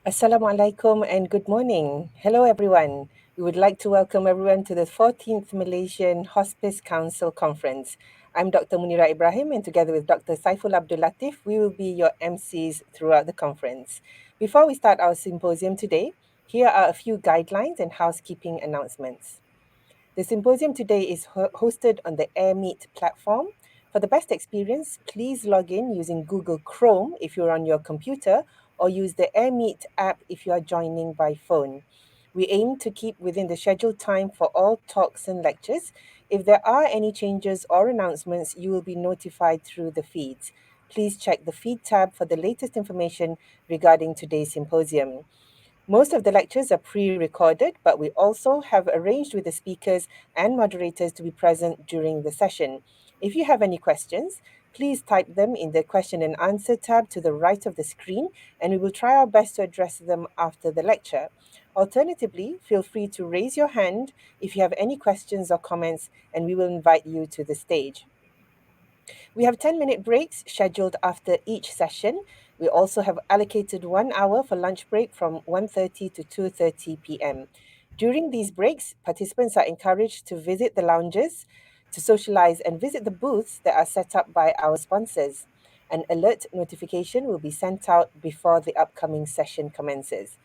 Assalamualaikum and good morning. Hello everyone. We would like to welcome everyone to the 14th Malaysian Hospice Council Conference. I'm Dr. Munira Ibrahim and together with Dr. Saiful Abdul Latif, we will be your MCs throughout the conference. Before we start our symposium today, here are a few guidelines and housekeeping announcements. The symposium today is hosted on the AirMeet platform. For the best experience, please log in using Google Chrome if you're on your computer or use the AirMeet app if you are joining by phone. We aim to keep within the scheduled time for all talks and lectures. If there are any changes or announcements, you will be notified through the feeds. Please check the feed tab for the latest information regarding today's symposium. Most of the lectures are pre-recorded, but we also have arranged with the speakers and moderators to be present during the session. If you have any questions, please type them in the question and answer tab to the right of the screen, and we will try our best to address them after the lecture. Alternatively, feel free to raise your hand if you have any questions or comments, and we will invite you to the stage. We have 10-minute breaks scheduled after each session. We also have allocated 1 hour for lunch break from 1:30 to 2:30 p.m. During these breaks, participants are encouraged to visit the lounges, to socialize and visit the booths that are set up by our sponsors. An alert notification will be sent out before the upcoming session commences.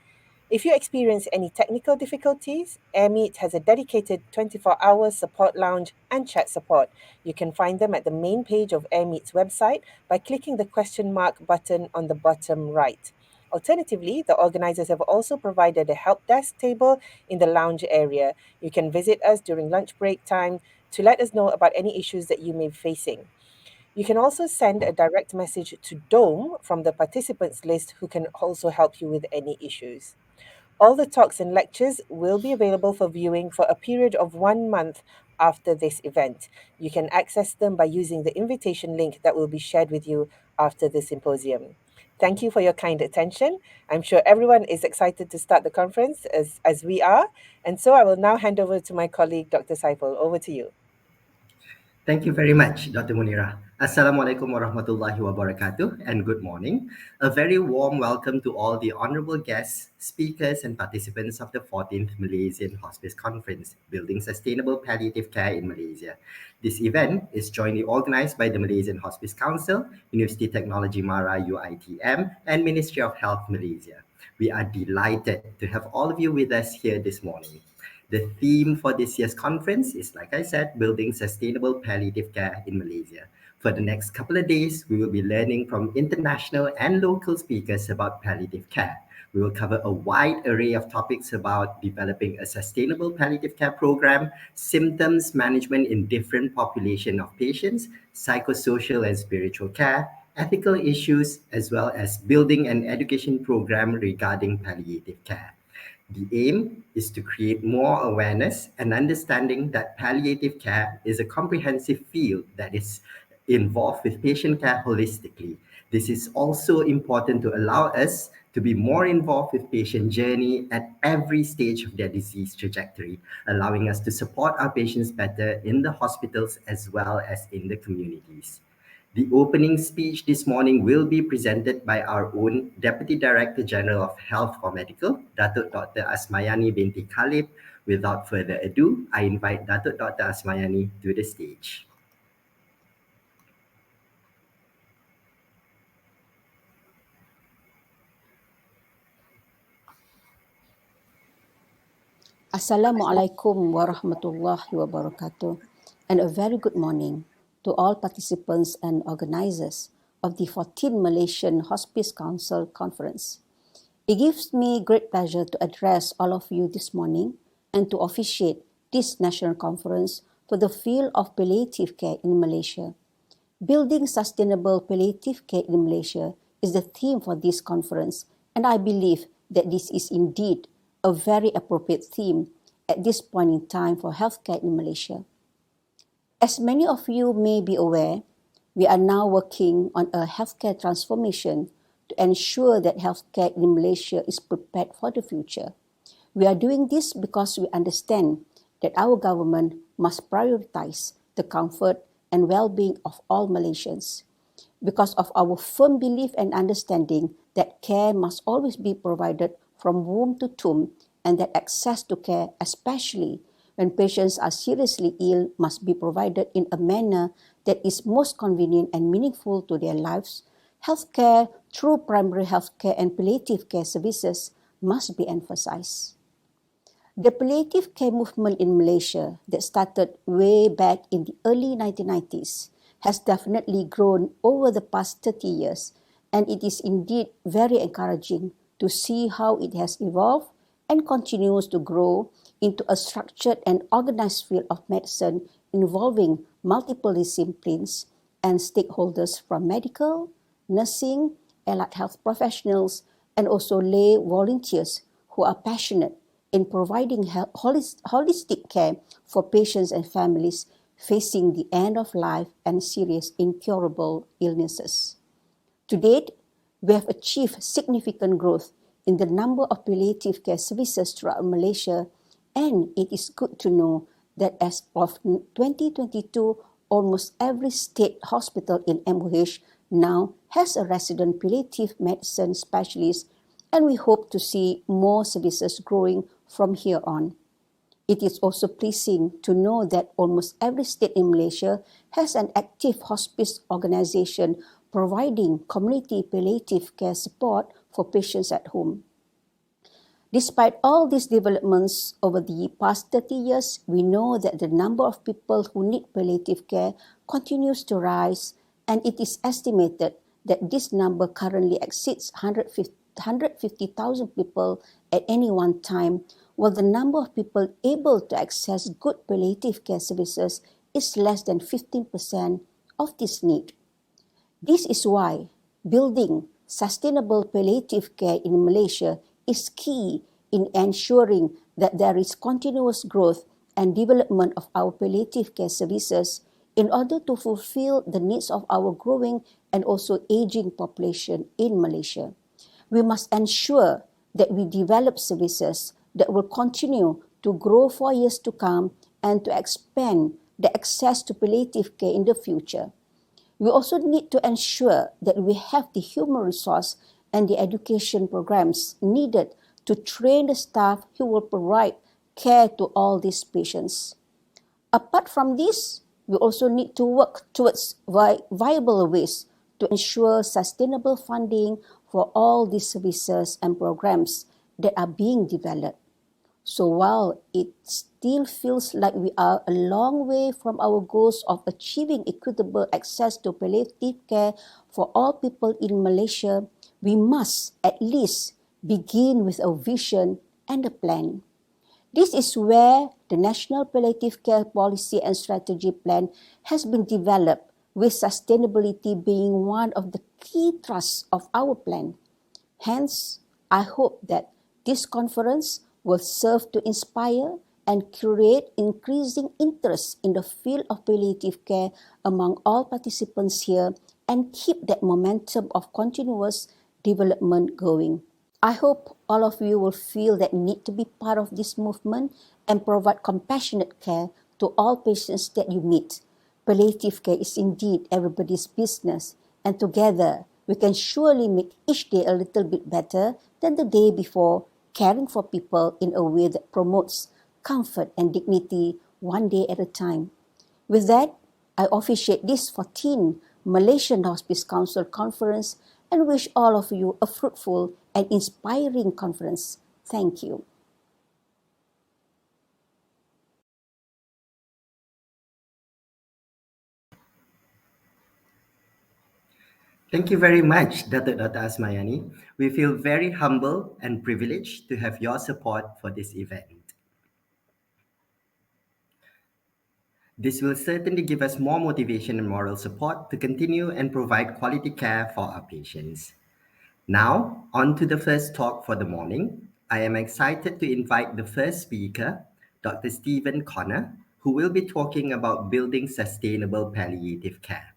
If you experience any technical difficulties, AirMeet has a dedicated 24-hour support lounge and chat support. You can find them at the main page of AirMeet's website by clicking the question mark button on the bottom right. Alternatively, the organizers have also provided a help desk table in the lounge area. You can visit us during lunch break time to let us know about any issues that you may be facing. You can also send a direct message to Dome from the participants list, who can also help you with any issues. All the talks and lectures will be available for viewing for a period of 1 month after this event. You can access them by using the invitation link that will be shared with you after the symposium. Thank you for your kind attention. I'm sure everyone is excited to start the conference as we are. And so I will now hand over to my colleague, Dr. Saiful. Over to you. Thank you very much, Dr. Munira. Assalamualaikum warahmatullahi wabarakatuh and good morning. A very warm welcome to all the honorable guests, speakers and participants of the 14th Malaysian Hospice Conference, Building Sustainable Palliative Care in Malaysia. This event is jointly organized by the Malaysian Hospice Council, University Technology Mara UITM and Ministry of Health Malaysia. We are delighted to have all of you with us here this morning. The theme for this year's conference is, like I said, building sustainable palliative care in Malaysia. For the next couple of days, we will be learning from international and local speakers about palliative care. We will cover a wide array of topics about developing a sustainable palliative care program, symptoms management in different population of patients, psychosocial and spiritual care, ethical issues, as well as building an education program regarding palliative care. The aim is to create more awareness and understanding that palliative care is a comprehensive field that is involved with patient care holistically. This is also important to allow us to be more involved with patient journey at every stage of their disease trajectory, allowing us to support our patients better in the hospitals as well as in the communities. The opening speech this morning will be presented by our own Deputy Director General of Health for Medical, Datuk Dr. Asmayani binti Khalib. Without further ado, I invite Datuk Dr. Asmayani to the stage. Assalamualaikum warahmatullahi wabarakatuh, and a very good morning to all participants and organizers of the 14th Malaysian Hospice Council Conference. It gives me great pleasure to address all of you this morning and to officiate this national conference for the field of palliative care in Malaysia. Building sustainable palliative care in Malaysia is the theme for this conference, and I believe that this is indeed a very appropriate theme at this point in time for healthcare in Malaysia. As many of you may be aware, we are now working on a healthcare transformation to ensure that healthcare in Malaysia is prepared for the future. We are doing this because we understand that our government must prioritize the comfort and well-being of all Malaysians. because of our firm belief and understanding that care must always be provided from womb to tomb, and that access to care, especially when patients are seriously ill, must be provided in a manner that is most convenient and meaningful to their lives. Healthcare through primary healthcare and palliative care services must be emphasized. The palliative care movement in Malaysia that started way back in the early 1990s has definitely grown over the past 30 years, and it is indeed very encouraging to see how it has evolved and continues to grow into a structured and organized field of medicine involving multiple disciplines and stakeholders from medical, nursing, allied health professionals, and also lay volunteers who are passionate in providing holistic care for patients and families facing the end of life and serious incurable illnesses. To date, we have achieved significant growth in the number of palliative care services throughout Malaysia, and it is good to know that as of 2022, almost every state hospital in MOH now has a resident palliative medicine specialist, and we hope to see more services growing from here on. It is also pleasing to know that almost every state in Malaysia has an active hospice organization providing community palliative care support for patients at home. Despite all these developments over the past 30 years, we know that the number of people who need palliative care continues to rise, and it is estimated that this number currently exceeds 150,000 people at any one time, while the number of people able to access good palliative care services is less than 15% of this need. This is why building sustainable palliative care in Malaysia is key in ensuring that there is continuous growth and development of our palliative care services in order to fulfill the needs of our growing and also aging population in Malaysia. We must ensure that we develop services that will continue to grow for years to come and to expand the access to palliative care in the future. We also need to ensure that we have the human resource and the education programs needed to train the staff who will provide care to all these patients. Apart from this, we also need to work towards viable ways to ensure sustainable funding for all these services and programs that are being developed. So while it still feels like we are a long way from our goals of achieving equitable access to palliative care for all people in Malaysia, we must at least begin with a vision and a plan. This is where the National Palliative Care Policy and Strategy Plan has been developed, with sustainability being one of the key thrusts of our plan. Hence, I hope that this conference will serve to inspire and create increasing interest in the field of palliative care among all participants here and keep that momentum of continuous development going. I hope all of you will feel that need to be part of this movement and provide compassionate care to all patients that you meet. Palliative care is indeed everybody's business, and together we can surely make each day a little bit better than the day before, caring for people in a way that promotes comfort and dignity one day at a time. With that, I officiate this 14th Malaysian Hospice Council Conference and wish all of you a fruitful and inspiring conference. Thank you. Thank you very much, Dr. Asmayani. We feel very humble and privileged to have your support for this event. This will certainly give us more motivation and moral support to continue and provide quality care for our patients. Now, on to the first talk for the morning. I am excited to invite the first speaker, Dr. Stephen Connor, who will be talking about building sustainable palliative care.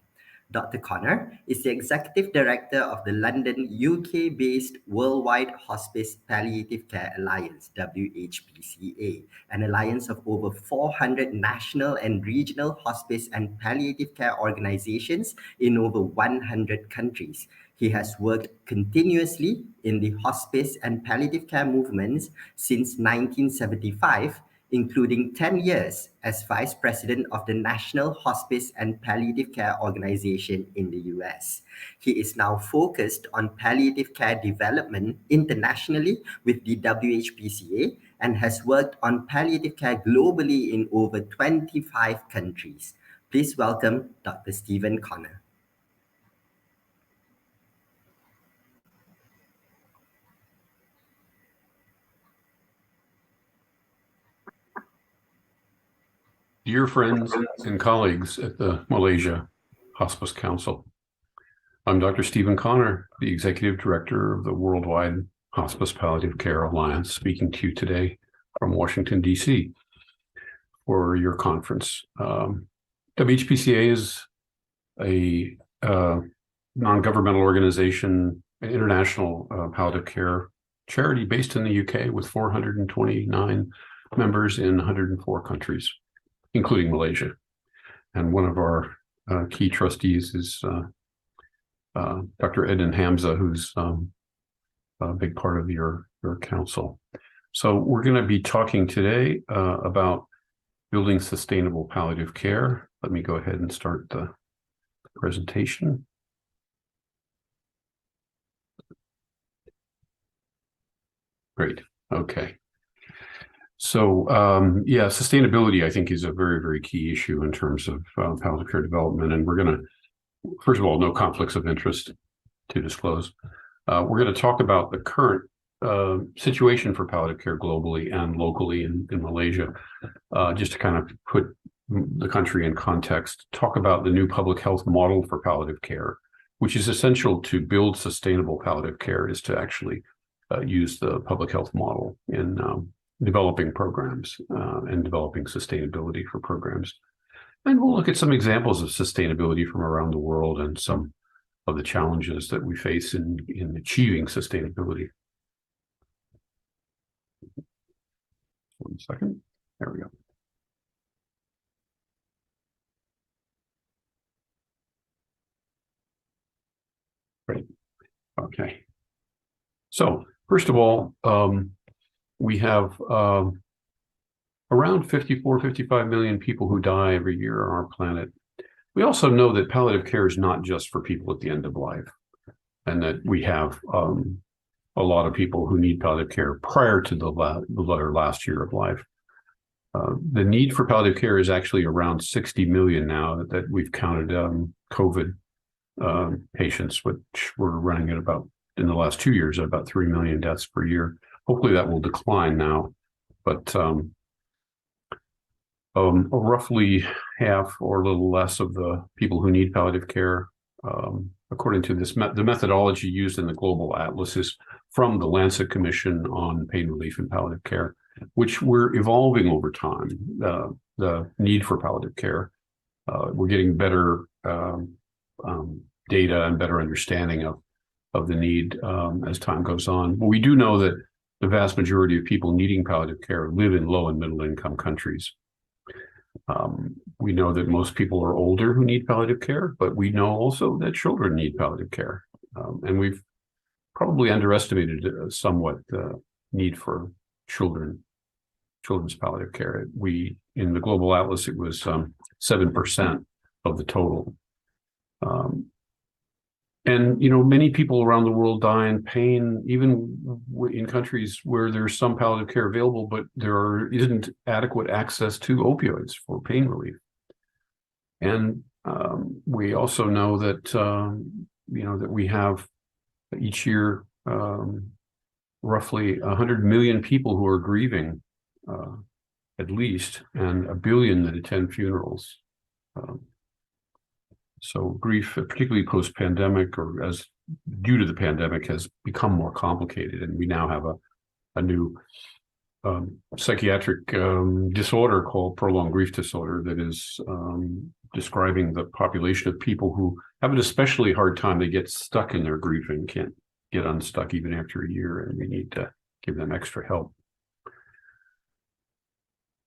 Dr. Connor is the Executive Director of the London, UK-based Worldwide Hospice Palliative Care Alliance, WHPCA, an alliance of over 400 national and regional hospice and palliative care organizations in over 100 countries. He has worked continuously in the hospice and palliative care movements since 1975, including 10 years as Vice President of the National Hospice and Palliative Care Organization in the US. He is now focused on palliative care development internationally with the WHPCA and has worked on palliative care globally in over 25 countries. Please welcome Dr. Stephen Connor. Dear friends and colleagues at the Malaysia Hospice Council, I'm Dr. Stephen Connor, the Executive Director of the Worldwide Hospice Palliative Care Alliance, speaking to you today from Washington, D.C. for your conference. WHPCA is a non-governmental organization, an international palliative care charity based in the UK with 429 members in 104 countries, including Malaysia. And one of our key trustees is Dr. Ednan Hamza, who's a big part of your council. So we're going to be talking today about building sustainable palliative care. Let me go ahead and start the presentation. Great. Okay. So, yeah, sustainability, I think, is a very, very key issue in terms of palliative care development. And we're going to, first of all, no conflicts of interest to disclose. We're going to talk about the current situation for palliative care globally and locally in Malaysia, just to kind of put the country in context, talk about the new public health model for palliative care, which is essential to build sustainable palliative care, is to actually use the public health model in developing programs and developing sustainability for programs. And we'll look at some examples of sustainability from around the world and some of the challenges that we face in achieving sustainability. One second. There we go. Great. Okay. So first of all, we have around 55 million people who die every year on our planet. We also know that palliative care is not just for people at the end of life, and that we have a lot of people who need palliative care prior to the last year of life. The need for palliative care is actually around 60 million now that we've counted COVID patients, which we're running at about, in the last 2 years, at about 3 million deaths per year. Hopefully that will decline now, but roughly half or a little less of the people who need palliative care, according to the methodology used in the global atlas, is from the Lancet Commission on Pain Relief and Palliative Care, which we're evolving over time, the need for palliative care. We're getting better data and better understanding of the need as time goes on. But we do know that the vast majority of people needing palliative care live in low and middle income countries. We know that most people are older who need palliative care, but we know also that children need palliative care. And we've probably underestimated somewhat the need for children's palliative care. In the Global Atlas, it was 7% of the total. And, many people around the world die in pain, even in countries where there's some palliative care available, but there isn't adequate access to opioids for pain relief. And we also know that, that we have each year roughly 100 million people who are grieving, at least, and 1 billion that attend funerals. So grief, particularly post-pandemic or as due to the pandemic, has become more complicated, and we now have a new psychiatric disorder called prolonged grief disorder that is describing the population of people who have an especially hard time. They get stuck in their grief and can't get unstuck even after a year, and we need to give them extra help.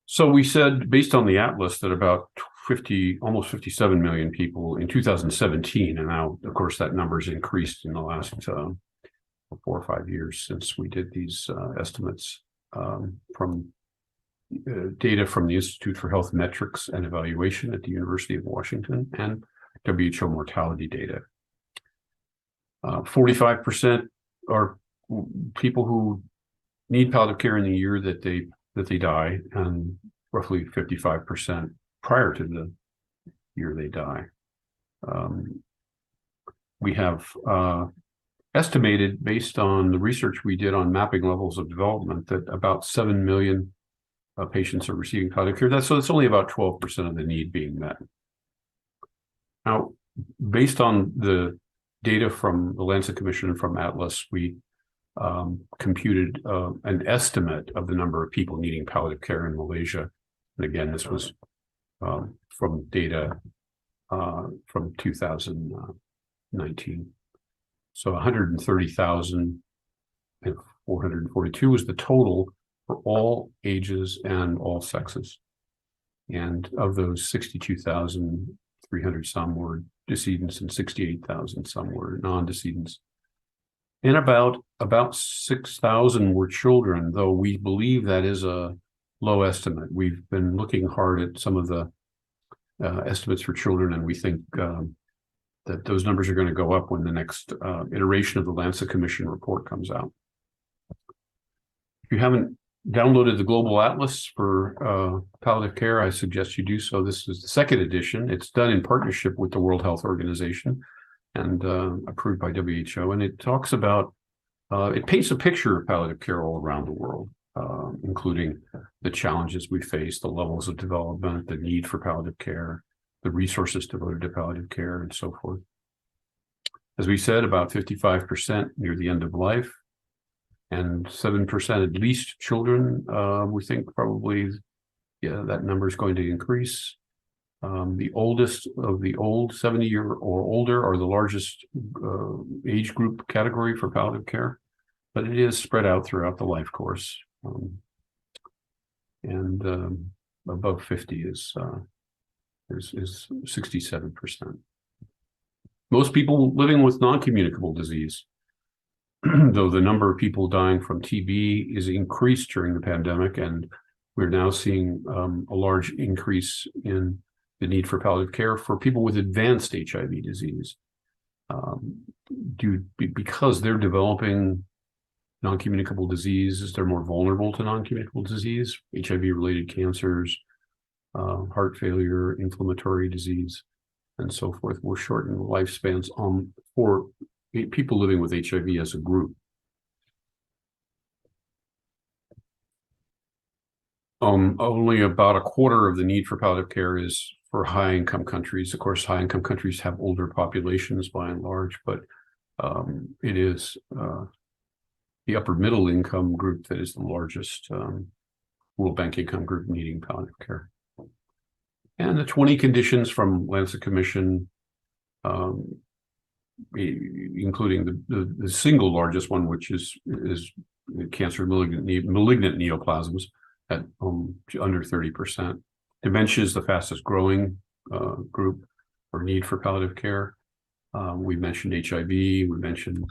So we said, based on the atlas, that about almost 57 million people in 2017, and now, of course, that number's increased in the last 4 or 5 years since we did these estimates from data from the Institute for Health Metrics and Evaluation at the University of Washington and WHO mortality data. 45% are people who need palliative care in the year that they die, and roughly 55% prior to the year they die. We have estimated, based on the research we did on mapping levels of development, that about 7 million patients are receiving palliative care. So it's only about 12% of the need being met. Now, based on the data from the Lancet Commission and from Atlas, we computed an estimate of the number of people needing palliative care in Malaysia. And again, this was from data from 2019. So 130,442 was the total for all ages and all sexes. And of those, 62,300 some were decedents and 68,000 some were non-decedents. And about 6,000 were children, though we believe that is a low estimate. We've been looking hard at some of the estimates for children, and we think that those numbers are going to go up when the next iteration of the Lancet Commission report comes out. If you haven't downloaded the Global Atlas for palliative care, I suggest you do so. This is the second edition. It's done in partnership with the World Health Organization and approved by WHO. And it talks about, it paints a picture of palliative care all around the world, including the challenges we face, the levels of development, the need for palliative care, the resources devoted to palliative care, and so forth. As we said, about 55% near the end of life, and 7% at least children. We think probably, that number is going to increase. The oldest of the old 70 or older are the largest age group category for palliative care, but it is spread out throughout the life course. And above 50 is 67%. Most people living with non-communicable disease, though the number of people dying from TB is increased during the pandemic, and we're now seeing a large increase in the need for palliative care for people with advanced HIV disease, because they're developing non-communicable diseases. They're more vulnerable to non-communicable disease, HIV-related cancers, heart failure, inflammatory disease, and so forth. We're shortening the lifespans for people living with HIV as a group. Only about a quarter of the need for palliative care is for high-income countries. Of course, high-income countries have older populations by and large, but it is the upper middle income group that is the largest World Bank income group needing palliative care. And the 20 conditions from Lancet Commission, including the single largest one, which is cancer malignant neoplasms at under 30%. Dementia is the fastest growing group or need for palliative care. We mentioned HIV, we mentioned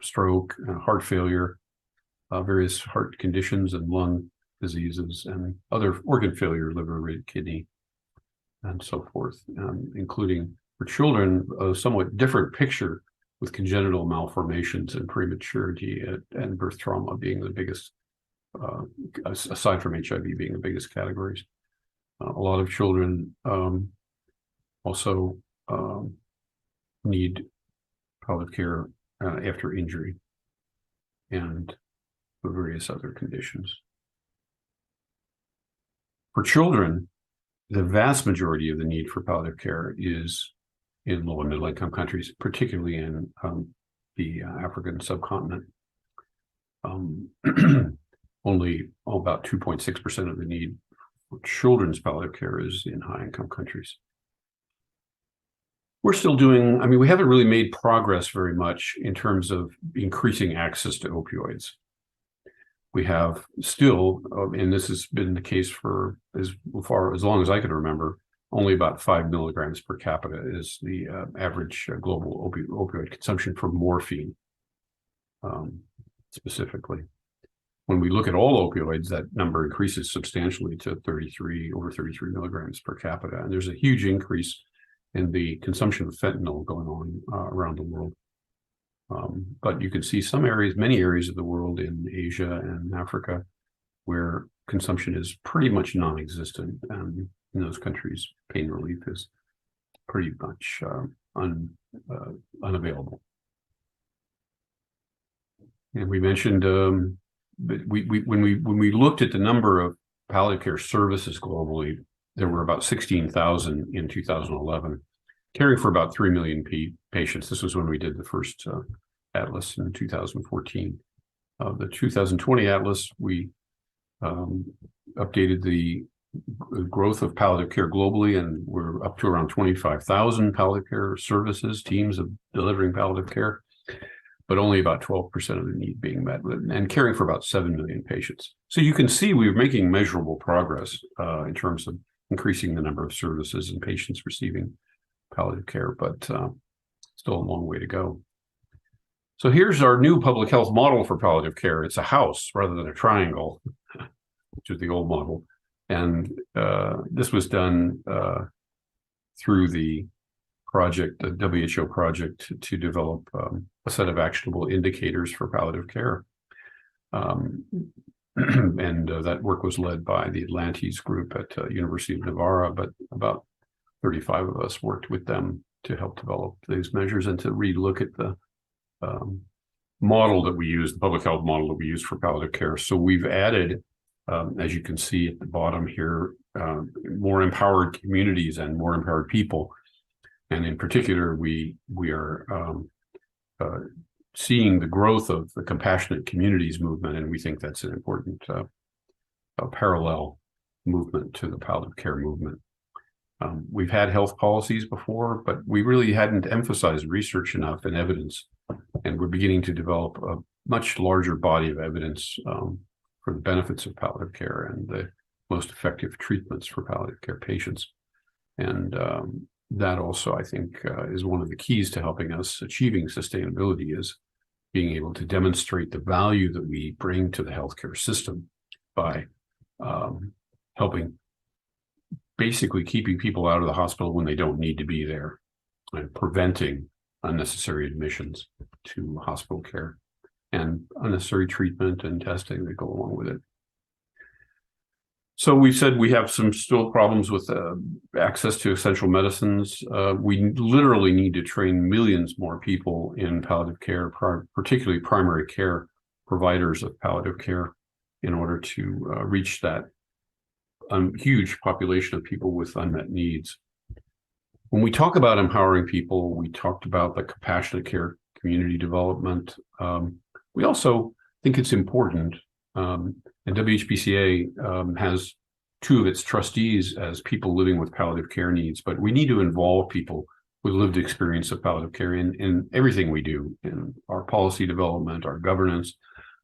stroke, heart failure, various heart conditions and lung diseases, and other organ failure, liver, kidney, and so forth, including for children, a somewhat different picture with congenital malformations and prematurity and birth trauma being the biggest, aside from HIV being the biggest categories. A lot of children also need palliative care after injury and for various other conditions. For children, the vast majority of the need for palliative care is in low and middle income countries, particularly in the African subcontinent. Only about 2.6% of the need children's palliative care is in high-income countries. We're still doing, we haven't really made progress very much in terms of increasing access to opioids. We have still, and this has been the case for as long as I can remember, only about 5 milligrams per capita is the average global opioid consumption for morphine, specifically. When we look at all opioids, that number increases substantially to over 33 milligrams per capita. And there's a huge increase in the consumption of fentanyl going on around the world. But you can see many areas of the world in Asia and Africa where consumption is pretty much non-existent. And in those countries, pain relief is pretty much unavailable. And we mentioned when we looked at the number of palliative care services globally, there were about 16,000 in 2011, caring for about 3 million patients. This was when we did the first atlas in 2014. The 2020 atlas, we updated the growth of palliative care globally, and we're up to around 25,000 palliative care services, teams of delivering palliative care, but only about 12% of the need being met, and caring for about 7 million patients. So you can see we're making measurable progress in terms of increasing the number of services and patients receiving palliative care, but still a long way to go. So here's our new public health model for palliative care. It's a house rather than a triangle, which is the old model. And this was done through the project, the WHO project, to develop a set of actionable indicators for palliative care. And that work was led by the Atlantes group at University of Navarra, but about 35 of us worked with them to help develop these measures and to relook at the model that we use, the public health model that we use for palliative care. So we've added, as you can see at the bottom here, more empowered communities and more empowered people. And in particular, we are seeing the growth of the compassionate communities movement, and we think that's an important parallel movement to the palliative care movement. We've had health policies before, but we really hadn't emphasized research enough and evidence, and we're beginning to develop a much larger body of evidence for the benefits of palliative care and the most effective treatments for palliative care patients. And that also, I think, is one of the keys to helping us achieving sustainability, is being able to demonstrate the value that we bring to the healthcare system by helping, basically keeping people out of the hospital when they don't need to be there, and preventing unnecessary admissions to hospital care and unnecessary treatment and testing that go along with it. So we said we have some still problems with access to essential medicines. We literally need to train millions more people in palliative care, particularly primary care providers of palliative care, in order to reach that huge population of people with unmet needs. When we talk about empowering people, we talked about the compassionate care community development. We also think it's important, and WHPCA has two of its trustees as people living with palliative care needs, but we need to involve people with lived experience of palliative care in everything we do, in our policy development, our governance,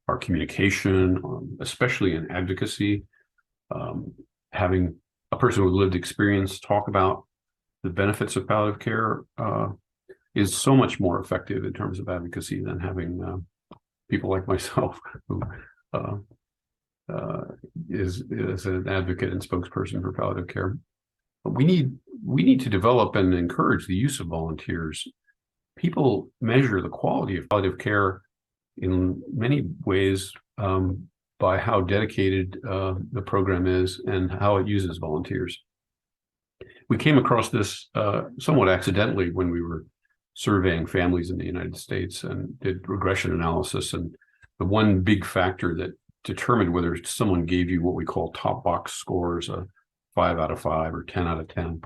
our communication, especially in advocacy. Having a person with lived experience talk about the benefits of palliative care is so much more effective in terms of advocacy than having people like myself who is an advocate and spokesperson for palliative care. But we need to develop and encourage the use of volunteers. People measure the quality of palliative care in many ways by how dedicated the program is and how it uses volunteers. We came across this somewhat accidentally when we were surveying families in the United States and did regression analysis. And the one big factor that determined whether someone gave you what we call top box scores, 5 out of 5 or 10 out of 10,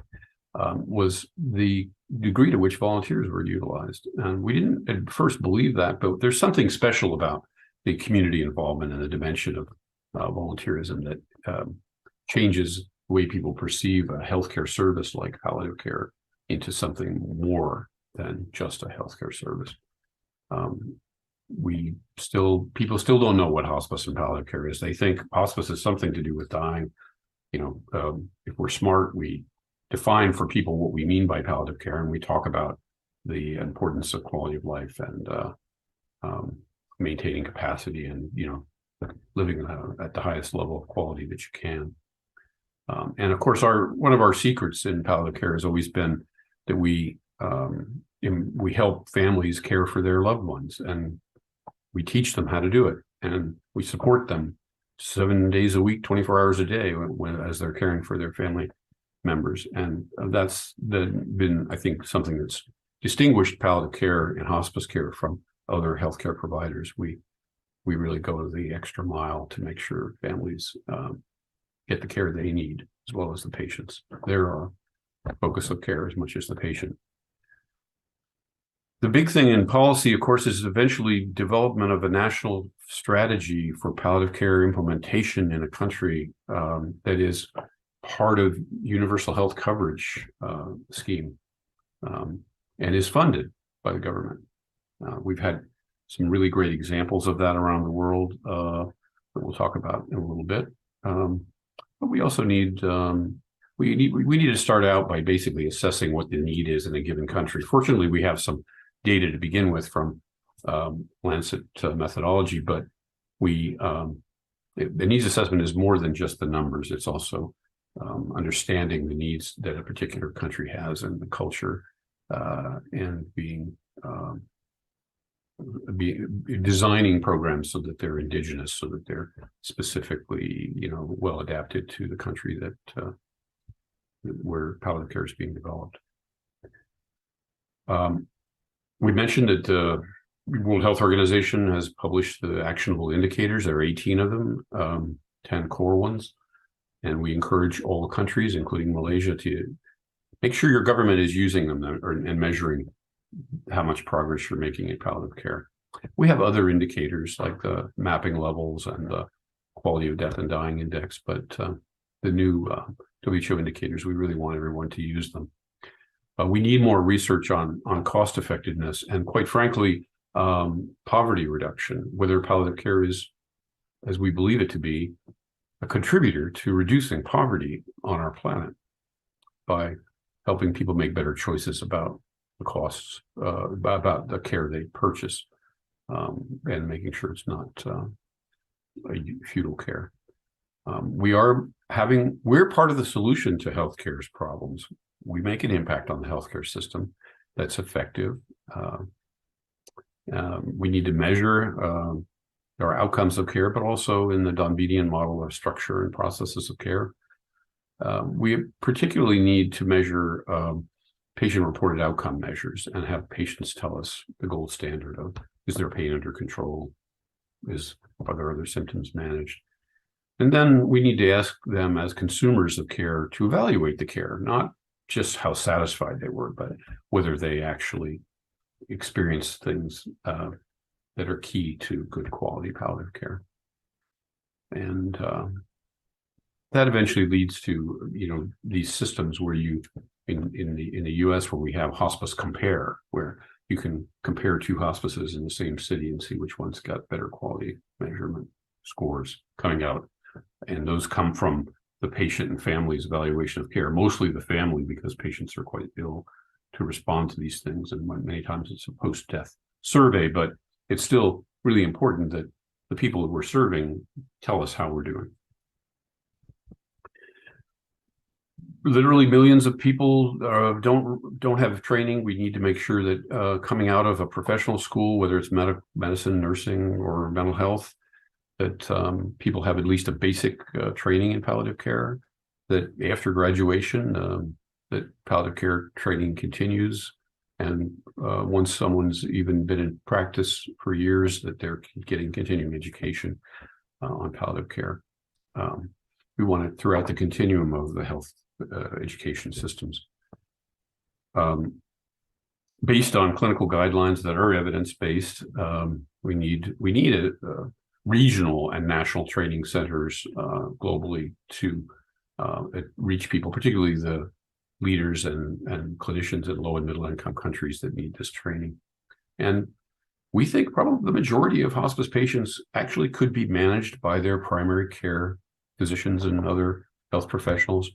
was the degree to which volunteers were utilized. And we didn't at first believe that, but there's something special about the community involvement and the dimension of volunteerism that changes the way people perceive a healthcare service like palliative care into something more than just a healthcare service. People still don't know what hospice and palliative care is. They think hospice is something to do with dying. If we're smart, we define for people what we mean by palliative care, and we talk about the importance of quality of life and maintaining capacity and living at the highest level of quality that you can. And of course, one of our secrets in palliative care has always been that we help families care for their loved ones, and we teach them how to do it, and we support them 7 days a week, 24 hours a day as they're caring for their family members. And that's been, I think, something that's distinguished palliative care and hospice care from other healthcare providers. We really go the extra mile to make sure families get the care they need, as well as the patients. They're our focus of care as much as the patient. The big thing in policy, of course, is eventually development of a national strategy for palliative care implementation in a country that is part of universal health coverage scheme and is funded by the government. We've had some really great examples of that around the world that we'll talk about in a little bit. But we also need we need to start out by basically assessing what the need is in a given country. Fortunately, we have some data to begin with from Lancet methodology, but the needs assessment is more than just the numbers. It's also understanding the needs that a particular country has and the culture, and designing programs so that they're indigenous, so that they're specifically, well adapted to the country that where palliative care is being developed. We mentioned that the World Health Organization has published the actionable indicators. There are 18 of them, 10 core ones, and we encourage all the countries, including Malaysia, to make sure your government is using them and measuring how much progress you're making in palliative care. We have other indicators like the mapping levels and the quality of death and dying index, but the new WHO indicators, we really want everyone to use them. We need more research on cost effectiveness and, quite frankly, poverty reduction, whether palliative care is, as we believe it to be, a contributor to reducing poverty on our planet by helping people make better choices about the costs, about the care they purchase, and making sure it's not futile care. We're part of the solution to healthcare's problems. We make an impact on the healthcare system that's effective. We need to measure our outcomes of care, but also in the Donbedian model of structure and processes of care. We particularly need to measure patient-reported outcome measures and have patients tell us the gold standard of, is their pain under control? Are there other symptoms managed? And then we need to ask them as consumers of care to evaluate the care, not just how satisfied they were, but whether they actually experience things that are key to good quality palliative care. And that eventually leads to, these systems where in the US, where we have Hospice Compare, where you can compare two hospices in the same city and see which one's got better quality measurement scores coming out. And those come from the patient and family's evaluation of care, mostly the family, because patients are quite ill to respond to these things. And many times it's a post-death survey, but it's still really important that the people that we're serving tell us how we're doing. Literally millions of people don't have training. We need to make sure that coming out of a professional school, whether it's medicine, nursing, or mental health, that people have at least a basic training in palliative care, that after graduation, that palliative care training continues. And once someone's even been in practice for years, that they're getting continuing education on palliative care. We want it throughout the continuum of the health education systems. Based on clinical guidelines that are evidence-based, we need regional and national training centers globally to reach people, particularly the leaders and clinicians in low and middle income countries that need this training. And we think probably the majority of hospice patients actually could be managed by their primary care physicians and other health professionals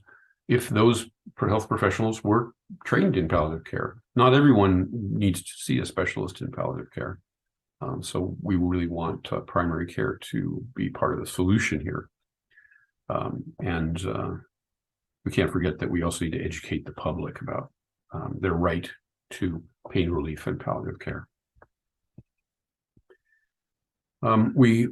if those health professionals were trained in palliative care. Not everyone needs to see a specialist in palliative care. So we really want primary care to be part of the solution here. And we can't forget that we also need to educate the public about their right to pain relief and palliative care. We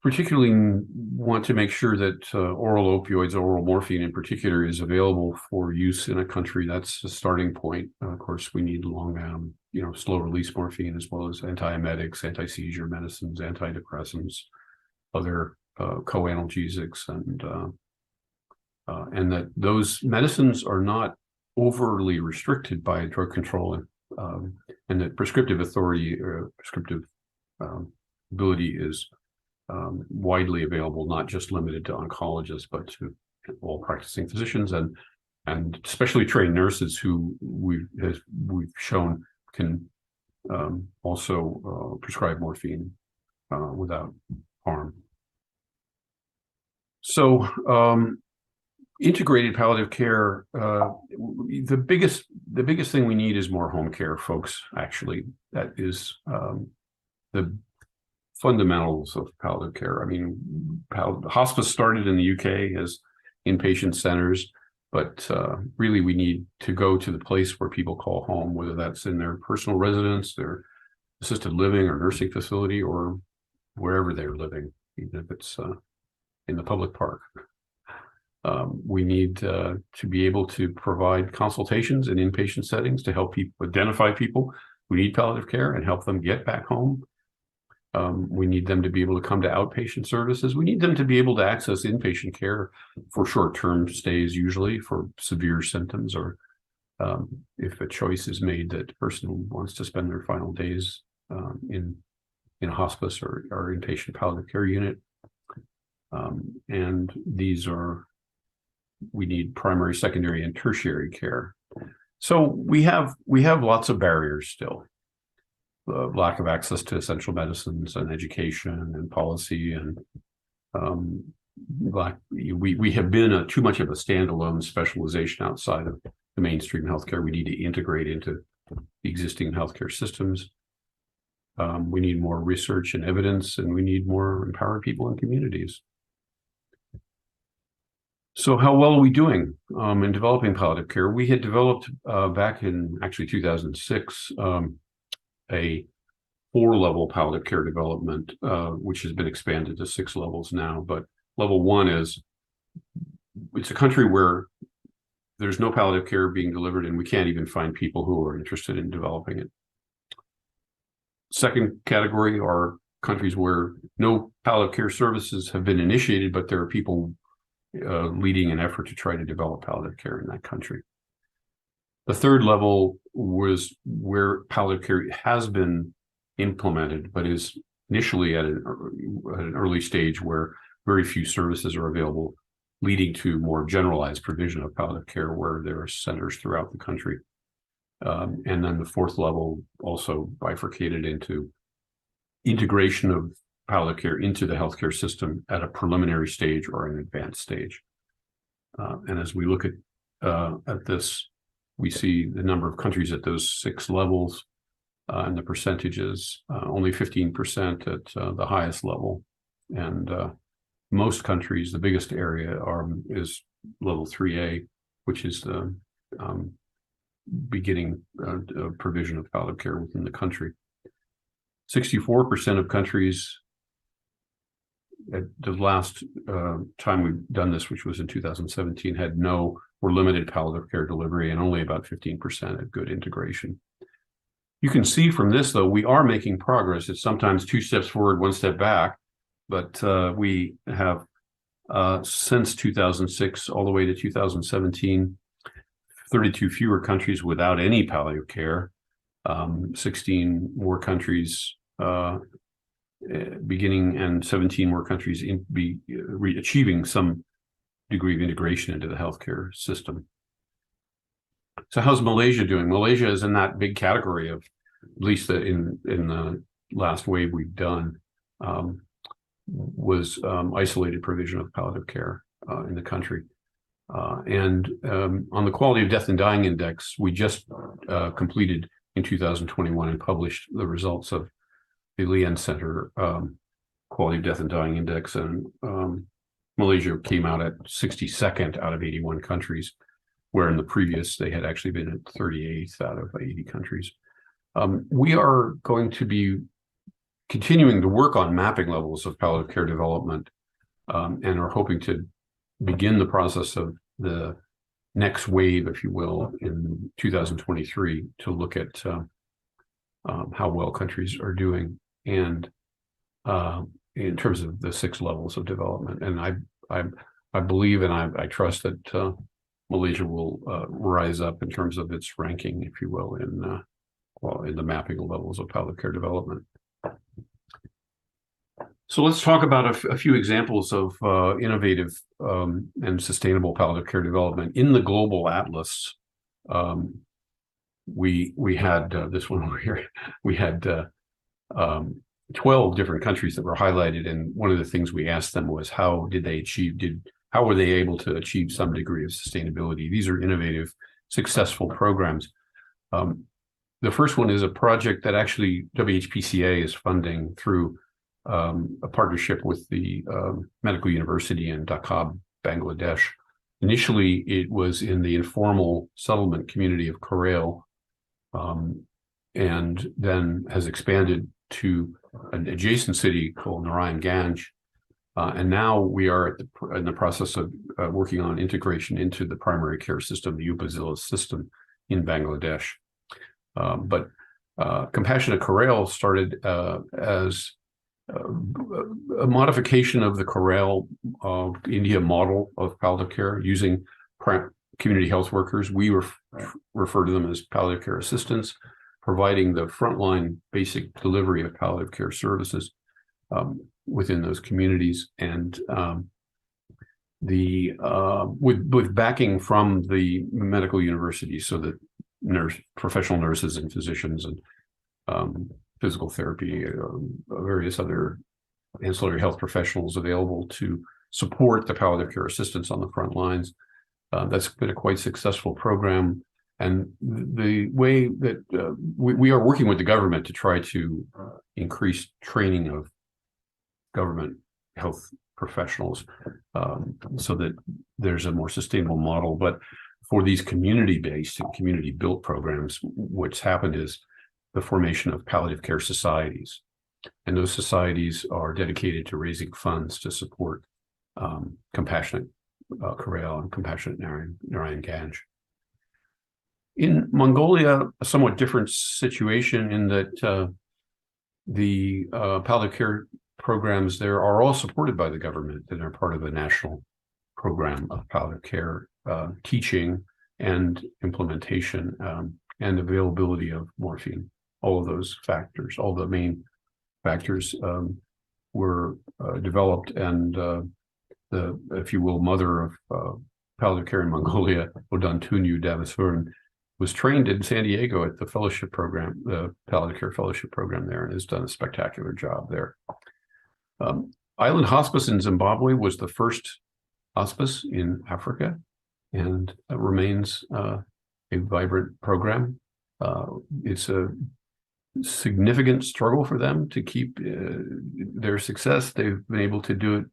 particularly want to make sure that oral opioids, oral morphine in particular, is available for use in a country. That's the starting point. Of course, we need long, slow release morphine, as well as antiemetics, anti-seizure medicines, antidepressants, other co-analgesics, and that those medicines are not overly restricted by drug control, and that prescriptive authority or prescriptive ability is widely available, not just limited to oncologists, but to all practicing physicians and especially trained nurses who we've shown can also prescribe morphine without harm. So integrated palliative care, the biggest thing we need is more home care, folks. Actually, that is the fundamentals of palliative care. I mean, hospice started in the UK as inpatient centers, but really we need to go to the place where people call home, whether that's in their personal residence, their assisted living or nursing facility, or wherever they're living, even if it's in the public park. We need to be able to provide consultations in inpatient settings to help people identify people who need palliative care and help them get back home. We need them to be able to come to outpatient services. We need them to be able to access inpatient care for short-term stays, usually for severe symptoms, or if a choice is made that the person wants to spend their final days in a hospice or inpatient palliative care unit. And we need primary, secondary, and tertiary care. So we have lots of barriers still. Lack of access to essential medicines and education and policy, and we have been too much of a standalone specialization outside of the mainstream healthcare. We need to integrate into the existing healthcare systems. We need more research and evidence, and we need more empowered people in communities. So how well are we doing in developing palliative care? We had developed back in actually 2006 a 4-level palliative care development, which has been expanded to 6 levels now. But level 1 is, it's a country where there's no palliative care being delivered, and we can't even find people who are interested in developing it. Second category are countries where no palliative care services have been initiated, but there are people leading an effort to try to develop palliative care in that country. The third level was where palliative care has been implemented, but is initially at an early stage where very few services are available, leading to more generalized provision of palliative care where there are centers throughout the country. And then the fourth level also bifurcated into integration of palliative care into the healthcare system at a preliminary stage or an advanced stage. And as we look at this, we see the number of countries at those 6 levels and the percentages, only 15% at the highest level. And most countries, the biggest area is level 3A, which is the beginning provision of palliative care within the country. 64% of countries, at the last time we've done this, which was in 2017, had no or limited palliative care delivery, and only about 15% had good integration. You can see from this, though, we are making progress. It's sometimes 2 steps forward, 1 step back, but we have, since 2006 all the way to 2017, 32 fewer countries without any palliative care, 16 more countries beginning, and 17 more countries achieving some degree of integration into the healthcare system. So how's Malaysia doing? Malaysia is in that big category of, at least in the last wave we've done, was isolated provision of palliative care in the country. And on the Quality of Death and Dying Index, we just completed in 2021 and published the results of the Lian Center Quality of Death and Dying Index, and Malaysia came out at 62nd out of 81 countries, where in the previous they had actually been at 38th out of 80 countries. We are going to be continuing to work on mapping levels of palliative care development, and are hoping to begin the process of the next wave, if you will, in 2023 to look at how well countries are doing, and in terms of the 6 levels of development. And I believe and I trust that Malaysia will rise up in terms of its ranking, if you will, in the mapping levels of palliative care development. So let's talk about a few examples of innovative and sustainable palliative care development. In the Global Atlas, we had this one over here. We had 12 different countries that were highlighted, and one of the things we asked them was how were they able to achieve some degree of sustainability? These are innovative, successful programs. The first one is a project that actually WHPCA is funding through a partnership with the Medical University in Dhaka, Bangladesh. Initially, it was in the informal settlement community of Karel, and then has expanded to an adjacent city called Narayanganj. And now we are in the process of working on integration into the primary care system, the Upazila system in Bangladesh. But Compassionate Karel started as a modification of the Karel India model of palliative care using community health workers. We refer to them as palliative care assistants, providing the frontline basic delivery of palliative care services within those communities, and with backing from the medical university, so that professional nurses and physicians and physical therapy, various other ancillary health professionals available to support the palliative care assistance on the front lines. That's been a quite successful program. And the way that we are working with the government to try to increase training of government health professionals so that there's a more sustainable model. But for these community-based and community-built programs, what's happened is the formation of palliative care societies. And those societies are dedicated to raising funds to support Compassionate Karel and Compassionate Narayanganj. In Mongolia, a somewhat different situation in that the palliative care programs there are all supported by the government and are part of the national program of palliative care teaching and implementation and availability of morphine. All of those factors, all the main factors were developed, and the, if you will, mother of palliative care in Mongolia, Odantunyu Davasurn, was trained in San Diego at the fellowship program, the palliative care fellowship program there, and has done a spectacular job there. Island Hospice in Zimbabwe was the first hospice in Africa, and remains a vibrant program. It's a significant struggle for them to keep their success. They've been able to do it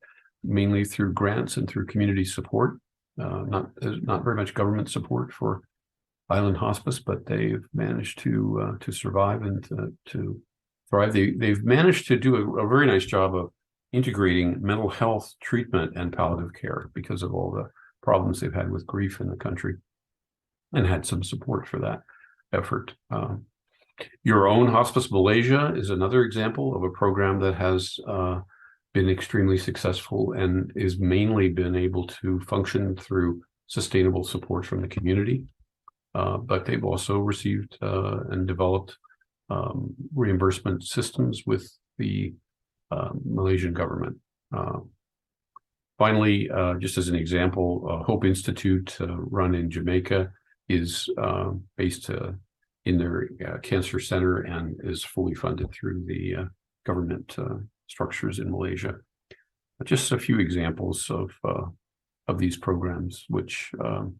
mainly through grants and through community support. Not very much government support for Island Hospice, but they've managed to survive and to thrive. They've managed to do a very nice job of integrating mental health treatment and palliative care because of all the problems they've had with grief in the country, and had some support for that effort. Your Own Hospice Malaysia is another example of a program that has been extremely successful and is mainly been able to function through sustainable support from the community. But they've also received and developed reimbursement systems with the Malaysian government. Finally, just as an example, Hope Institute, run in Jamaica, is based in their cancer center and is fully funded through the government structures in Malaysia. But just a few examples of these programs, which have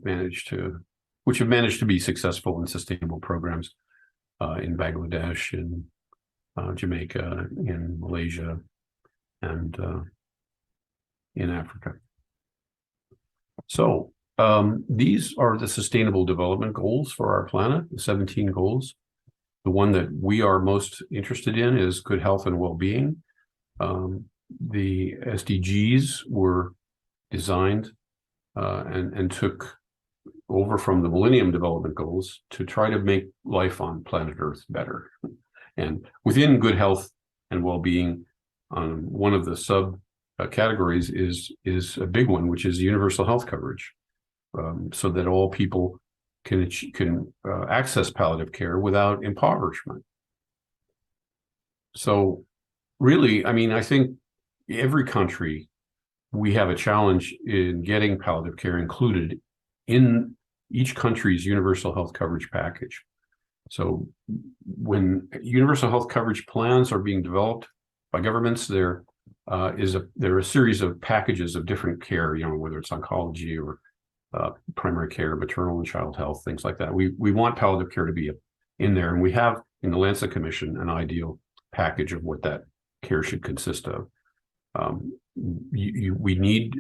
managed to be successful and sustainable programs in Bangladesh, in Jamaica, in Malaysia, and in Africa. So these are the Sustainable Development Goals for our planet, the 17 goals. The one that we are most interested in is good health and well-being. The SDGs were designed and took over from the Millennium Development Goals to try to make life on planet Earth better. And within good health and well-being, one of the categories is a big one, which is universal health coverage, so that all people can access palliative care without impoverishment. So really, I mean, I think every country, we have a challenge in getting palliative care included in each country's universal health coverage package. So when universal health coverage plans are being developed by governments, there are a series of packages of different care, whether it's oncology or primary care, maternal and child health, things like that. We want palliative care to be in there, and we have in the Lancet Commission an ideal package of what that care should consist of. We need,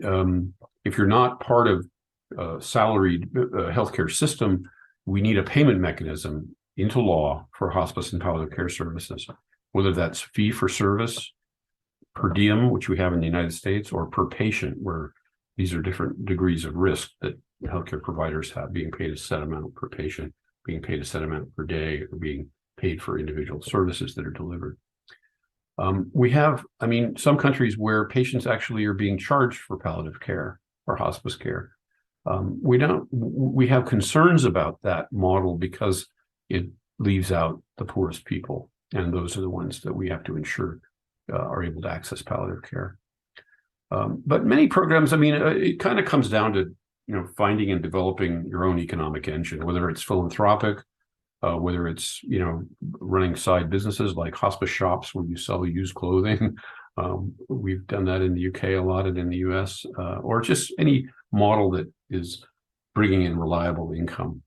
if you're not part of a salaried healthcare system, we need a payment mechanism into law for hospice and palliative care services, whether that's fee for service, per diem, which we have in the United States, or per patient, where these are different degrees of risk that healthcare providers have, being paid a set amount per patient, being paid a set amount per day, or being paid for individual services that are delivered. We have, some countries where patients actually are being charged for palliative care or hospice care. We have concerns about that model because it leaves out the poorest people, and those are the ones that we have to ensure are able to access palliative care. But many programs, it kind of comes down to finding and developing your own economic engine, whether it's philanthropic, whether it's running side businesses like hospice shops where you sell used clothing. We've done that in the UK a lot, and in the US, or just any model that is bringing in reliable income.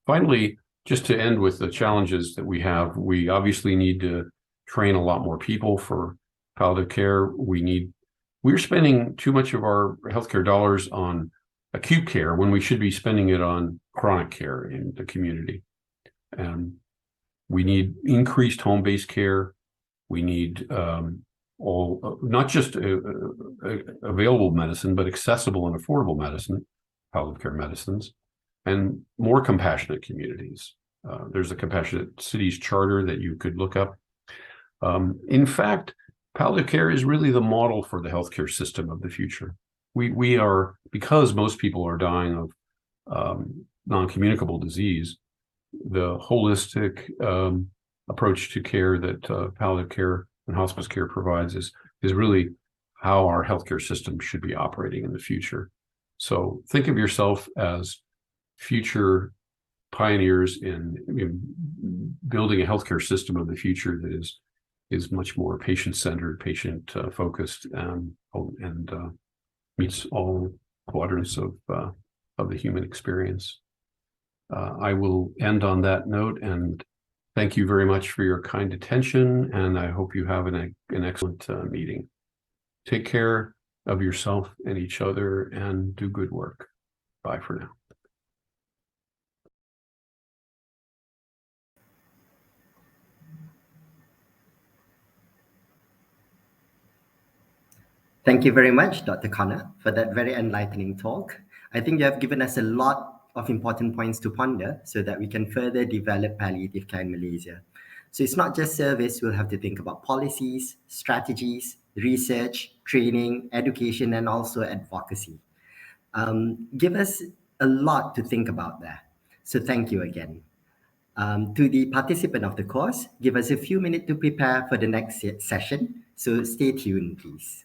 Finally, just to end with the challenges that we have, we obviously need to train a lot more people for palliative care. We're spending too much of our healthcare dollars on acute care when we should be spending it on chronic care in the community. And we need increased home-based care. We need not just available medicine, but accessible and affordable medicine, palliative care medicines, and more compassionate communities. There's a Compassionate Cities Charter that you could look up. In fact, palliative care is really the model for the healthcare system of the future. We are, because most people are dying of non-communicable disease, the holistic approach to care that palliative care and hospice care provides is really how our healthcare system should be operating in the future. So think of yourself as future pioneers in building a healthcare system of the future that is much more patient-centered, patient-focused, and meets all quadrants of the human experience. I will end on that note, and thank you very much for your kind attention, and I hope you have an excellent meeting. Take care of yourself and each other, and do good work. Bye for now. Thank you very much, Dr. Connor, for that very enlightening talk. I think you have given us a lot of important points to ponder so that we can further develop palliative care in Malaysia. So it's not just service, we'll have to think about policies, strategies, research, training, education, and also advocacy. Give us a lot to think about there. So thank you again. To the participant of the course, give us a few minutes to prepare for the next session So stay tuned, please.